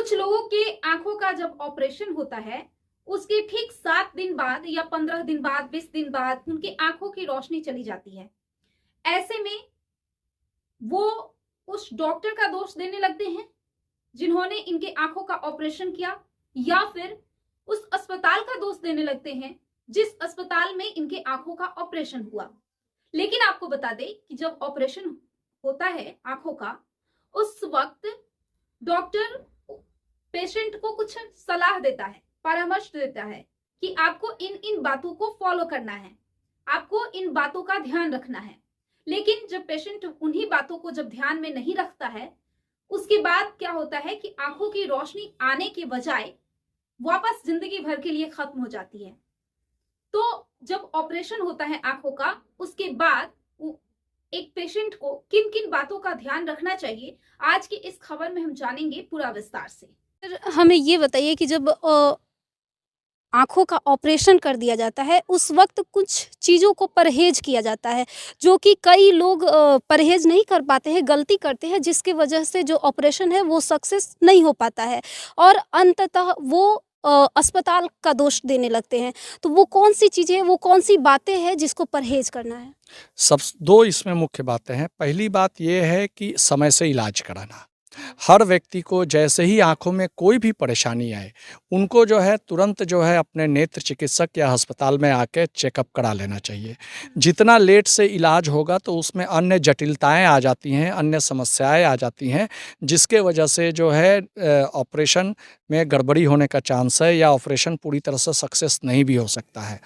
कुछ लोगों के आंखों का जब ऑपरेशन होता है, उसके ठीक 7 दिन बाद या 15 दिन बाद, 20 दिन बाद उनकी आंखों की रोशनी चली जाती है। ऐसे में वो उस डॉक्टर का दोष देने लगते हैं जिन्होंने इनके आंखों का ऑपरेशन किया, या फिर उस अस्पताल का दोष देने लगते हैं जिस अस्पताल में इनके आंखों का ऑपरेशन हुआ। लेकिन आपको बता दें कि जब ऑपरेशन होता है आंखों का, उस वक्त डॉक्टर पेशेंट को कुछ सलाह देता है, परामर्श देता है कि आपको इन इन बातों को फॉलो करना है, आपको इन बातों का ध्यान रखना है। लेकिन जब पेशेंट उन्हीं बातों को जब ध्यान में नहीं रखता है, उसके बाद क्या होता है कि आंखों की रोशनी आने के बजाय वापस जिंदगी भर के लिए खत्म हो जाती है। तो जब ऑपरेशन होता है आंखों का, उसके बाद एक पेशेंट को किन किन बातों का ध्यान रखना चाहिए, आज की इस खबर में हम जानेंगे पूरा विस्तार से। हमें ये बताइए कि जब आँखों का ऑपरेशन कर दिया जाता है, उस वक़्त कुछ चीज़ों को परहेज़ किया जाता है, जो कि कई लोग परहेज़ नहीं कर पाते हैं, गलती करते हैं, जिसकी वजह से जो ऑपरेशन है वो सक्सेस नहीं हो पाता है और अंततः वो अस्पताल का दोष देने लगते हैं। तो वो कौन-सी चीज़ें हैं, वो कौन-सी बातें हैं जिसको परहेज़ करना है? सब 2 इसमें मुख्य बातें हैं। पहली बात ये है कि समय से इलाज कराना। हर व्यक्ति को जैसे ही आँखों में कोई भी परेशानी आए, उनको जो है तुरंत जो है अपने नेत्र चिकित्सक या अस्पताल में आके चेकअप करा लेना चाहिए। जितना लेट से इलाज होगा तो उसमें अन्य जटिलताएँ आ जाती हैं, अन्य समस्याएँ आ जाती हैं, जिसके वजह से जो है ऑपरेशन में गड़बड़ी होने का चांस है या ऑपरेशन पूरी तरह से सक्सेस नहीं भी हो सकता है।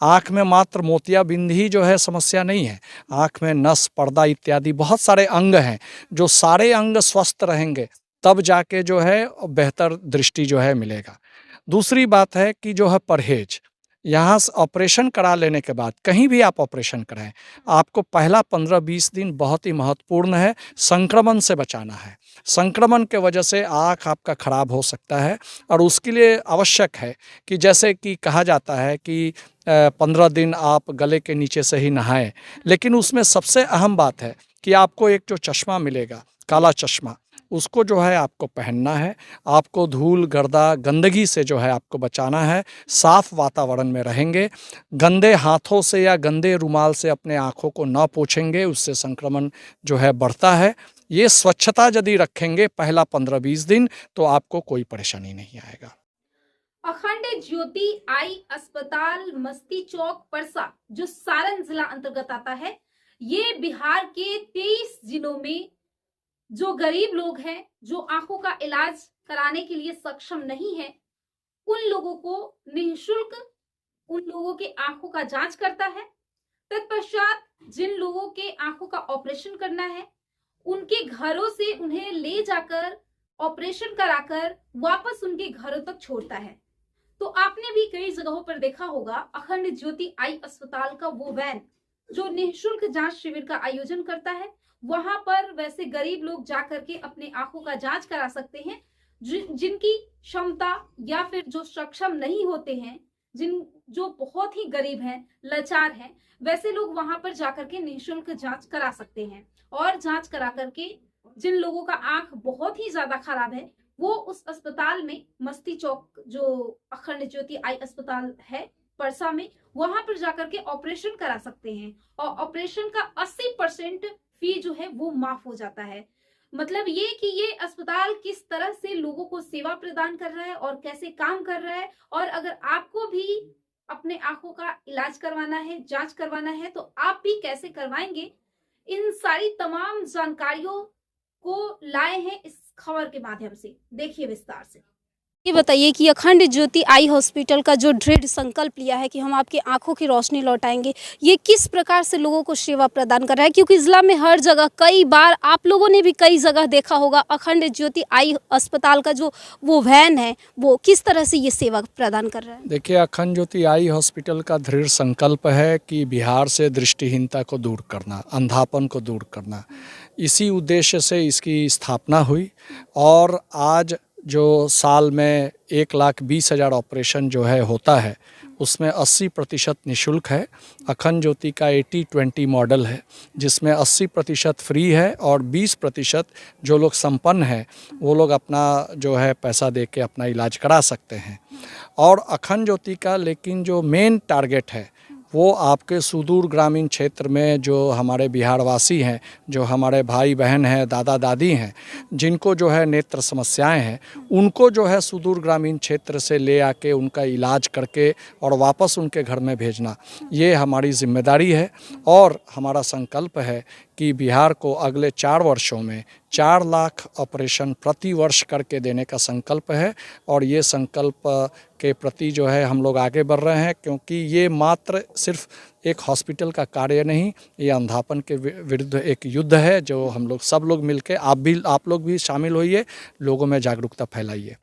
आँख में मात्र मोतियाबिंद ही जो है समस्या नहीं है, आँख में नस, पर्दा इत्यादि बहुत सारे अंग हैं, जो सारे अंग स्वस्थ रहेंगे तब जाके जो है बेहतर दृष्टि जो है मिलेगा। दूसरी बात है कि जो है परहेज, यहाँ से ऑपरेशन करा लेने के बाद कहीं भी आप ऑपरेशन कराएं, आपको पहला 15-20 दिन बहुत ही महत्वपूर्ण है, संक्रमण से बचाना है। संक्रमण के वजह से आँख आपका खराब हो सकता है और उसके लिए आवश्यक है कि जैसे कि कहा जाता है कि 15 दिन आप गले के नीचे से ही नहाएं, लेकिन उसमें सबसे अहम बात है कि आपको एक जो चश्मा मिलेगा, काला चश्मा, उसको जो है आपको पहनना है। आपको धूल, गर्दा, गंदगी से जो है आपको बचाना है। साफ़ वातावरण में रहेंगे, गंदे हाथों से या गंदे रुमाल से अपने आँखों को न पोंछेंगे, उससे संक्रमण जो है बढ़ता है। ये स्वच्छता यदि रखेंगे पहला 15-20 दिन, तो आपको कोई परेशानी नहीं आएगा। अखंड ज्योति आई अस्पताल मस्ती चौक परसा, जो सारण जिला अंतर्गत आता है, ये बिहार के 23 जिलों में जो गरीब लोग हैं, जो आंखों का इलाज कराने के लिए सक्षम नहीं है, उन लोगों को निःशुल्क उन लोगों के आंखों का जांच करता है। तत्पश्चात जिन लोगों के आंखों का ऑपरेशन करना है, उनके घरों से उन्हें ले जाकर ऑपरेशन कराकर वापस उनके घरों तक छोड़ता है। तो आपने भी कई जगहों पर देखा होगा अखंड ज्योति आई अस्पताल का वो वैन जो निःशुल्क जांच शिविर का आयोजन करता है। वहां पर वैसे गरीब लोग जाकर के अपने आंखों का जांच करा सकते हैं, जिनकी क्षमता या फिर जो सक्षम नहीं होते हैं, जो बहुत ही गरीब हैं, लाचार हैं, वैसे लोग वहां पर जाकर के निःशुल्क जांच करा सकते हैं। और जांच करा करके जिन लोगों का आंख बहुत ही ज्यादा खराब है, वो उस अस्पताल में मस्ती चौक जो अखंड ज्योति आई अस्पताल है परसा में, वहां पर जाकर के ऑपरेशन करा सकते हैं और ऑपरेशन का 80% फी जो है वो माफ हो जाता है। मतलब ये कि ये अस्पताल किस तरह से लोगों को सेवा प्रदान कर रहा है और कैसे काम कर रहा है, और अगर आपको भी अपने आंखों का इलाज करवाना है, जांच करवाना है, तो आप भी कैसे करवाएंगे, इन सारी तमाम जानकारियों को लाए हैं इस खबर के माध्यम से। देखिए विस्तार से। ये बताइए कि अखंड ज्योति आई हॉस्पिटल का जो दृढ़ संकल्प लिया है कि हम आपकी आंखों की रोशनी लौटाएंगे, ये किस प्रकार से लोगों को सेवा प्रदान कर रहा है? क्योंकि ज़िला में हर जगह कई बार आप लोगों ने भी कई जगह देखा होगा, अखंड ज्योति आई अस्पताल का जो वो वैन है, वो किस तरह से ये सेवा प्रदान कर रहा है? देखिए, अखंड ज्योति आई हॉस्पिटल का दृढ़ संकल्प है कि बिहार से दृष्टिहीनता को दूर करना, अंधापन को दूर करना, इसी उद्देश्य से इसकी स्थापना हुई। और आज जो साल में 1,20,000 ऑपरेशन जो है होता है, उसमें 80% निःशुल्क है। अखंड ज्योति का 80-20 मॉडल है, जिसमें 80% फ्री है और 20% जो लोग संपन्न हैं वो लोग अपना जो है पैसा दे के अपना इलाज करा सकते हैं। और अखंड ज्योति का लेकिन जो मेन टारगेट है वो आपके सुदूर ग्रामीण क्षेत्र में जो हमारे बिहारवासी हैं, जो हमारे भाई बहन हैं, दादा दादी हैं, जिनको जो है नेत्र समस्याएं हैं, उनको जो है सुदूर ग्रामीण क्षेत्र से ले आके उनका इलाज करके और वापस उनके घर में भेजना, ये हमारी जिम्मेदारी है। और हमारा संकल्प है कि बिहार को अगले 4 वर्षों में 4 लाख ऑपरेशन प्रति वर्ष करके देने का संकल्प है। और ये संकल्प के प्रति जो है हम लोग आगे बढ़ रहे हैं, क्योंकि ये मात्र सिर्फ एक हॉस्पिटल का कार्य नहीं, ये अंधापन के विरुद्ध एक युद्ध है जो हम लोग सब लोग मिलके आप लोग भी शामिल होइए, लोगों में जागरूकता फैलाइए।